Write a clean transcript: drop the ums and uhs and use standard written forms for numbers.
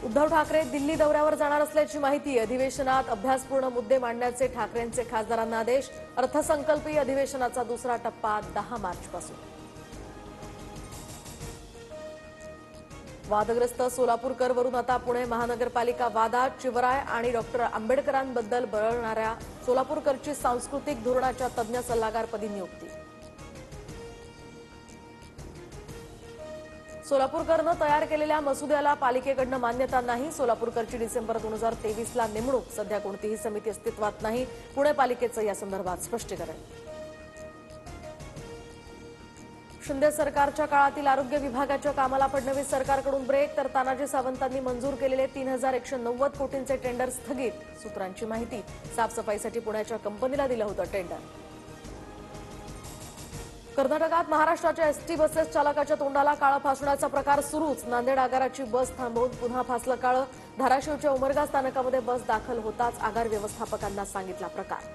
उद्धव ठाकरे दिल्ली दौऱ्यावर जाणार असल्याची माहिती। अधिवेशनात अभ्यासपूर्ण मुद्दे मांडण्याचे ठाकरेंचे खासदारांना आदेश। अर्थसंकल्पीय अधिवेशनाचा दुसरा टप्पा 10 मार्चपासून। वादग्रस्त सोलापूरकरवरून आता पुणे महानगरपालिका वादात। शिवराय आणि डॉक्टर आंबेडकरांबद्दल बळणाऱ्या सोलापूरकरची सांस्कृतिक धोरणाच्या तज्ज्ञ सल्लागारपदी नियुक्ती। सोलापूरकरनं तयार केलेल्या मसुद्याला पालिकेकडून मान्यता नाही। सोलापूरकरची डिसेंबर 2023ला नेमणूक। सध्या कोणतीही समिती अस्तित्वात नाही। पुणे पालिकेचं या संदर्भात स्पष्टीकरण। शिंदे सरकारच्या काळातील आरोग्य विभागाच्या कामाला फडणवीस सरकारकडून ब्रेक। तर तानाजी सावंतांनी मंजूर केलेले 3190 कोटींचे टेंडर स्थगित। सूत्रांची माहिती, साफसफाईसाठी पुण्याच्या कंपनीला दिलं होतं टेंडर। कर्नाटकात महाराष्ट्राच्या एसटी बसेस चालकाच्या तोंडाला काळं फासण्याचा प्रकार सुरूच। नांदेड आगाराची बस थांबवून पुन्हा फासलं काळं। धाराशिवच्या उमरगा स्थानकामध्ये बस दाखल होताच आगार व्यवस्थापकांना सांगितला प्रकार।